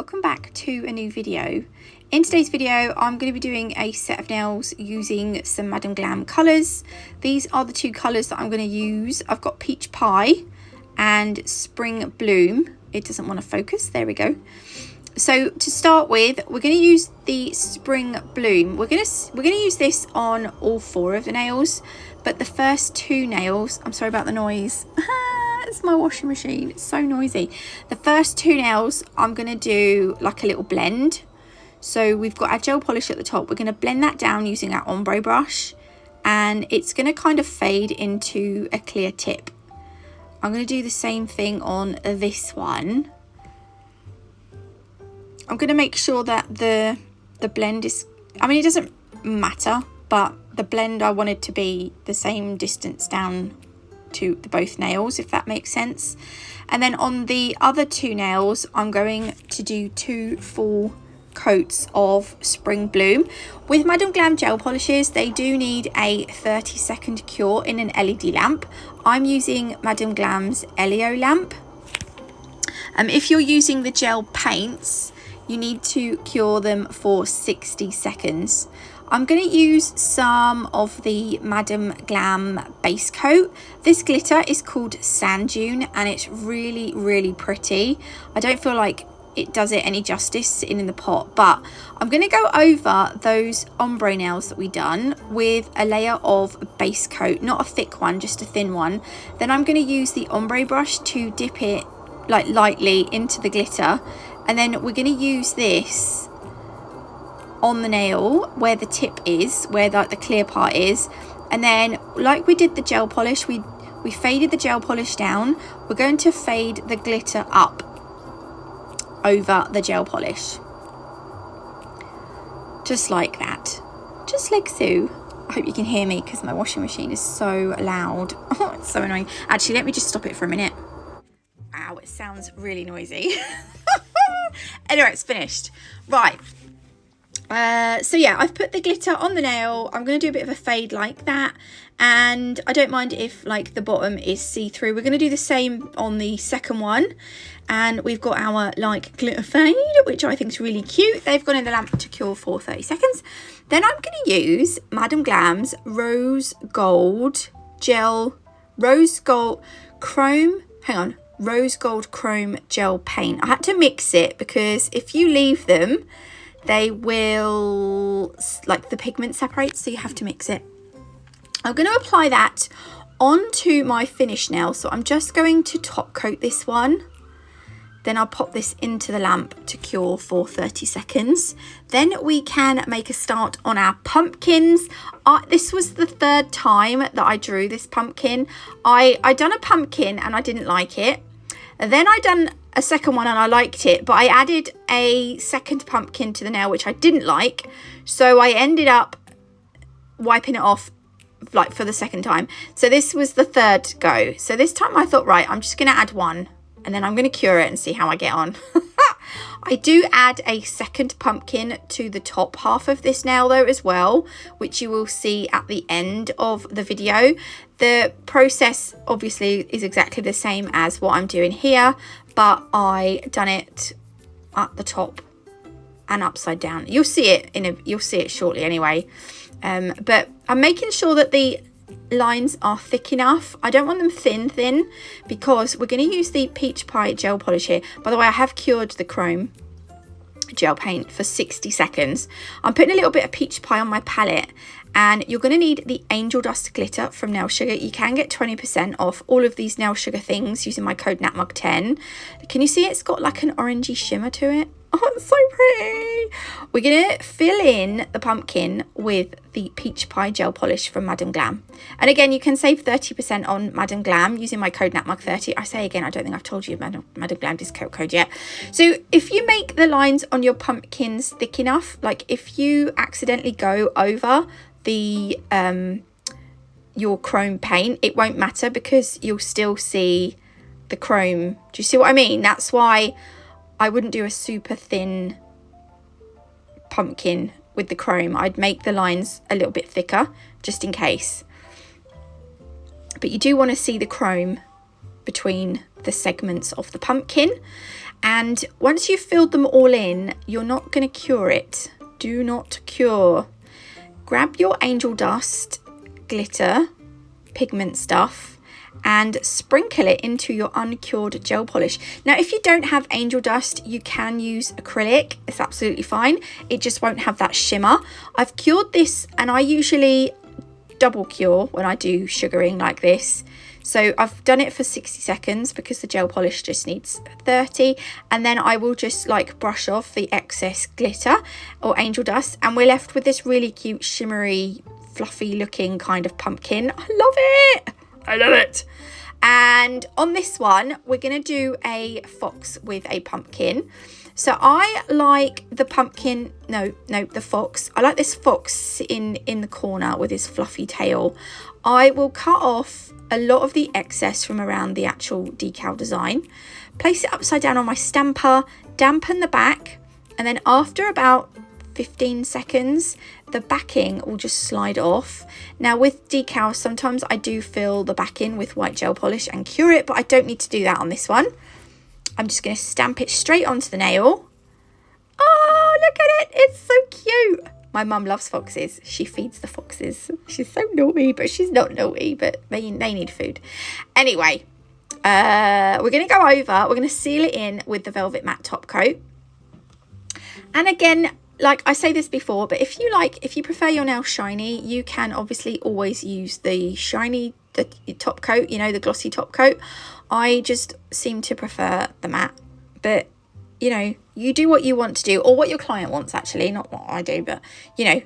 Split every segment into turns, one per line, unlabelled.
welcome back to a new video. In today's video I'm going to be doing a set of nails using some Madam Glam colours. These are the two colours that I'm going to use. I've got Peach Pie and Spring Bloom. It doesn't want to focus, there we go. So to start with, we're going to use the Spring Bloom. We're going to use this on all four of the nails, but the first two nails, I'm sorry about the noise. It's my washing machine, it's so noisy. The first two nails I'm going to do like a little blend. So we've got our gel polish at the top. We're going to blend that down using our ombre brush, and it's going to kind of fade into a clear tip. I'm going to do the same thing on this one. I'm going to make sure that the blend is, I mean, it doesn't matter, but the blend I want it to be the same distance down to both nails, if that makes sense. And then on the other two nails, I'm going to do 2 full coats of Spring Bloom. With Madam Glam gel polishes, they do need a 30-second cure in an LED lamp. I'm using Madam Glam's Elio lamp. If you're using the gel paints, you need to cure them for 60 seconds. I'm going to use some of the Madam Glam base coat. This glitter is called Sand Dune and it's really, really pretty. I don't feel like it does it any justice sitting in the pot, but I'm going to go over those ombre nails that we done with a layer of base coat, not a thick one, just a thin one. Then I'm going to use the ombre brush to dip it like lightly into the glitter, and then we're going to use this on the nail where the tip is, where the clear part is. And then like we did the gel polish, we faded the gel polish down. We're going to fade the glitter up over the gel polish, just like that, just like so. I hope you can hear me because my washing machine is so loud. Oh, it's so annoying. Actually, let me just stop it for a minute. Ow, it sounds really noisy. Anyway, it's finished. Right. So yeah, I've put the glitter on the nail. I'm going to do a bit of a fade like that, and I don't mind if like the bottom is see-through. We're going to do the same on the second one, and we've got our like glitter fade, which I think is really cute. They've gone in the lamp to cure for 30 seconds. Then I'm going to use Madam Glam's rose gold chrome gel paint. I had to mix it because if you leave them, they will, like, the pigment separates, so you have to mix it. I'm going to apply that onto my finish nail. So I'm just going to top coat this one. Then I'll pop this into the lamp to cure for 30 seconds. Then we can make a start on our pumpkins. This was the third time that I drew this pumpkin. I done a pumpkin and I didn't like it. And then I done a second one and I liked it, but I added a second pumpkin to the nail, which I didn't like. So I ended up wiping it off like for the second time. So this was the third go. So this time I thought, right, I'm just going to add one and then I'm going to cure it and see how I get on. I do add a second pumpkin to the top half of this nail though as well, which you will see at the end of the video. The process obviously is exactly the same as what I'm doing here, but I done it at the top and upside down. You'll see it shortly anyway. But I'm making sure that the lines are thick enough. I don't want them thin because we're going to use the Peach Pie gel polish here. By the way, I have cured the chrome gel paint for 60 seconds. I'm putting a little bit of Peach Pie on my palette, and you're going to need the Angel Dust glitter from Nail Sugar. You can get 20% off all of these Nail Sugar things using my code NATMUG10. Can you see it's got like an orangey shimmer to it? Oh, it's so pretty. We're going to fill in the pumpkin with the Peach Pie gel polish from Madam Glam. And again, you can save 30% on Madam Glam using my code NATMUG30. I say again, I don't think I've told you Madam Glam discount code yet. So if you make the lines on your pumpkins thick enough, like if you accidentally go over the your chrome paint, it won't matter because you'll still see the chrome. Do you see what I mean? That's why I wouldn't do a super thin pumpkin with the chrome. I'd make the lines a little bit thicker just in case. But you do want to see the chrome between the segments of the pumpkin. And once you've filled them all in, you're not going to cure it. Do not cure. Grab your angel dust, glitter, pigment stuff, and sprinkle it into your uncured gel polish. Now, if you don't have angel dust, you can use acrylic. It's absolutely fine. It just won't have that shimmer. I've cured this, and I usually double cure when I do sugaring like this. So I've done it for 60 seconds because the gel polish just needs 30, and then I will just like brush off the excess glitter or angel dust, and we're left with this really cute shimmery fluffy looking kind of pumpkin. I love it. I love it. And on this one, we're going to do a fox with a pumpkin. So I like the pumpkin, the fox. I like this fox in the corner with his fluffy tail. I will cut off a lot of the excess from around the actual decal design, place it upside down on my stamper, dampen the back, and then after about 15 seconds, the backing will just slide off. Now with decal, sometimes I do fill the back in with white gel polish and cure it, but I don't need to do that on this one. I'm just going to stamp it straight onto the nail. Oh, look at it. It's so cute. My mum loves foxes. She feeds the foxes. She's so naughty, but she's not naughty, but they need food. Anyway, we're going to go over. We're going to seal it in with the Velvet Matte top coat. And again, like I say this before, but if you prefer your nails shiny, you can obviously always use the shiny top coat, you know, the glossy top coat. I just seem to prefer the matte, but you know, you do what you want to do, or what your client wants, actually, not what I do, but you know.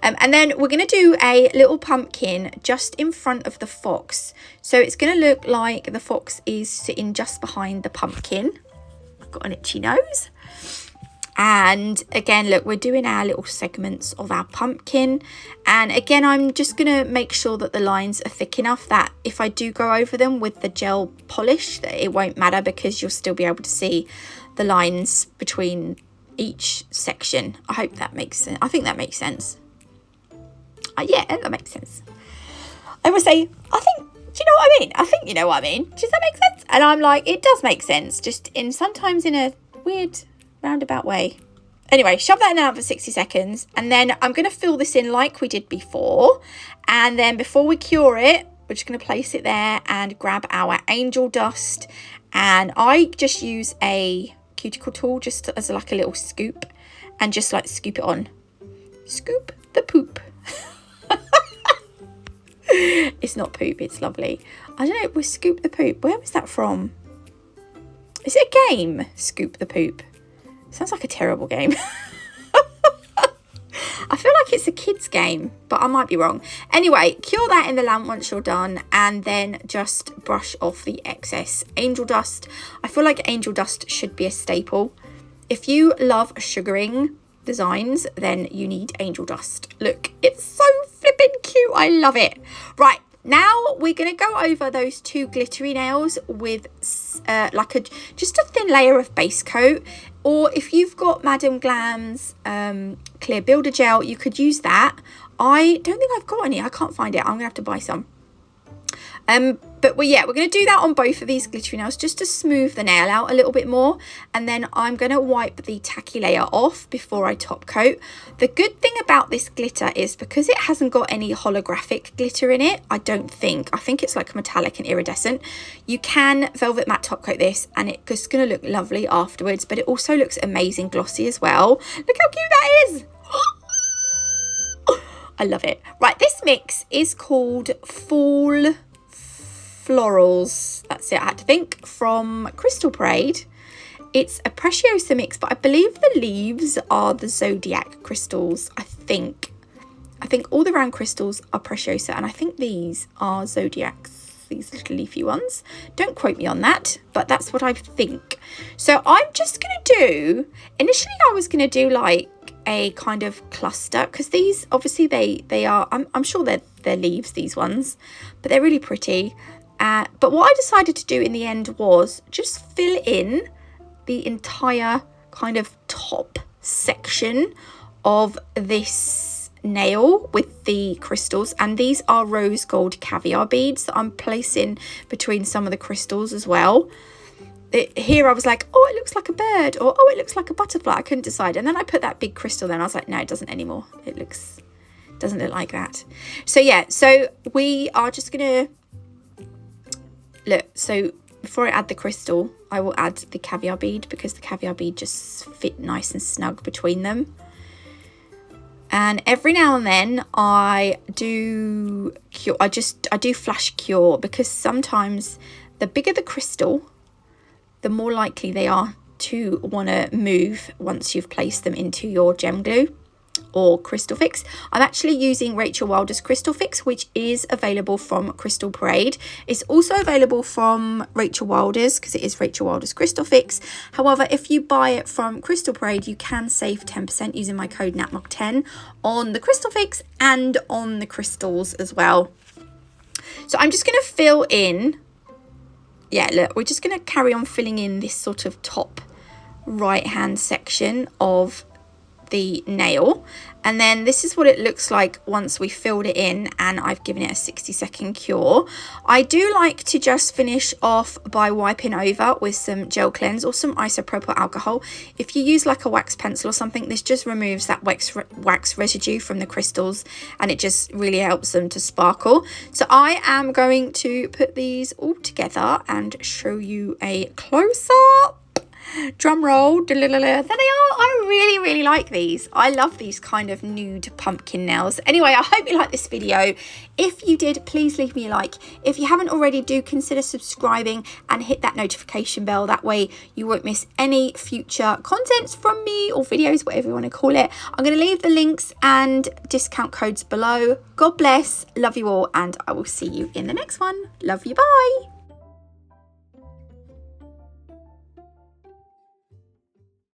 And then we're going to do a little pumpkin just in front of the fox. So it's going to look like the fox is sitting just behind the pumpkin. I've got an itchy nose. And again, look, we're doing our little segments of our pumpkin. And again, I'm just going to make sure that the lines are thick enough that if I do go over them with the gel polish, that it won't matter, because you'll still be able to see the lines between each section. I hope that makes sense. I think that makes sense. Yeah, that makes sense. I would say, do you know what I mean? I think you know what I mean. Does that make sense? And I'm like, it does make sense, just sometimes in a weird roundabout way. Anyway, shove that in out for 60 seconds, and then I'm going to fill this in like we did before. And then before we cure it, we're just going to place it there and grab our angel dust. And I just use a cuticle tool just as like a little scoop, and just like scoop it on. Scoop the poop. It's not poop, it's lovely. I don't know, we scoop the poop. Where was that from? Is it a game? Scoop the poop. Sounds like a terrible game. I feel like it's a kid's game, but I might be wrong. Anyway, cure that in the lamp once you're done, and then just brush off the excess angel dust. I feel like angel dust should be a staple. If you love sugaring designs, then you need angel dust. Look, it's so flippin' cute. I love it. Right, now we're going to go over those two glittery nails with just a thin layer of base coat. Or if you've got Madame Glam's clear builder gel, you could use that. I don't think I've got any. I can't find it. I'm going to have to buy some. But we're going to do that on both of these glittery nails just to smooth the nail out a little bit more. And then I'm going to wipe the tacky layer off before I top coat. The good thing about this glitter is because it hasn't got any holographic glitter in it, I think it's like metallic and iridescent. You can velvet matte top coat this, and it's just going to look lovely afterwards, but it also looks amazing glossy as well. Look how cute that is. I love it. Right, this mix is called Fall Florals, that's it, I had to think, from Crystal Parade. It's a Preciosa mix, but I believe the leaves are the Zodiac crystals. I think all the round crystals are Preciosa, and I think these are Zodiacs, these little leafy ones. Don't quote me on that, but that's what I think. So I'm just going to do, initially I was going to do like a kind of cluster, because these obviously they are, I'm sure they're leaves, these ones, but they're really pretty. But what I decided to do in the end was just fill in the entire kind of top section of this nail with the crystals, and these are rose gold caviar beads that I'm placing between some of the crystals as well. Here I was like, oh, it looks like a bird, or oh, it looks like a butterfly. I couldn't decide, and then I put that big crystal there and I was like, no, it doesn't anymore. It doesn't look like that. So yeah, so we are just gonna look. So before I add the crystal, I will add the caviar bead, because the caviar bead just fit nice and snug between them. And every now and then I do cure. I do flash cure, because sometimes the bigger the crystal, the more likely they are to want to move once you've placed them into your gem glue or crystal fix. I'm actually using Rachel Wilder's crystal fix, which is available from Crystal Parade. It's also available from Rachel Wilder's, because it is Rachel Wilder's crystal fix. However, if you buy it from Crystal Parade, you can save 10% using my code NATMOG10 on the crystal fix and on the crystals as well. So I'm just going to fill in. Yeah, look, we're just going to carry on filling in this sort of top right hand section of the nail, and then this is what it looks like once we filled it in and I've given it a 60-second cure. I do like to just finish off by wiping over with some gel cleanse or some isopropyl alcohol. If you use like a wax pencil or something, this just removes that wax residue from the crystals, and it just really helps them to sparkle. So I am going to put these all together and show you a close-up. Drum roll. There they are. I really like these. I love these kind of nude pumpkin nails. Anyway, I hope you liked this video. If you did, please leave me a like. If you haven't already, do consider subscribing and hit that notification bell. That way you won't miss any future contents from me, or videos, whatever you want to call it. I'm going to leave the links and discount codes below. God bless. Love you all, and I will see you in the next one. Love you. Bye.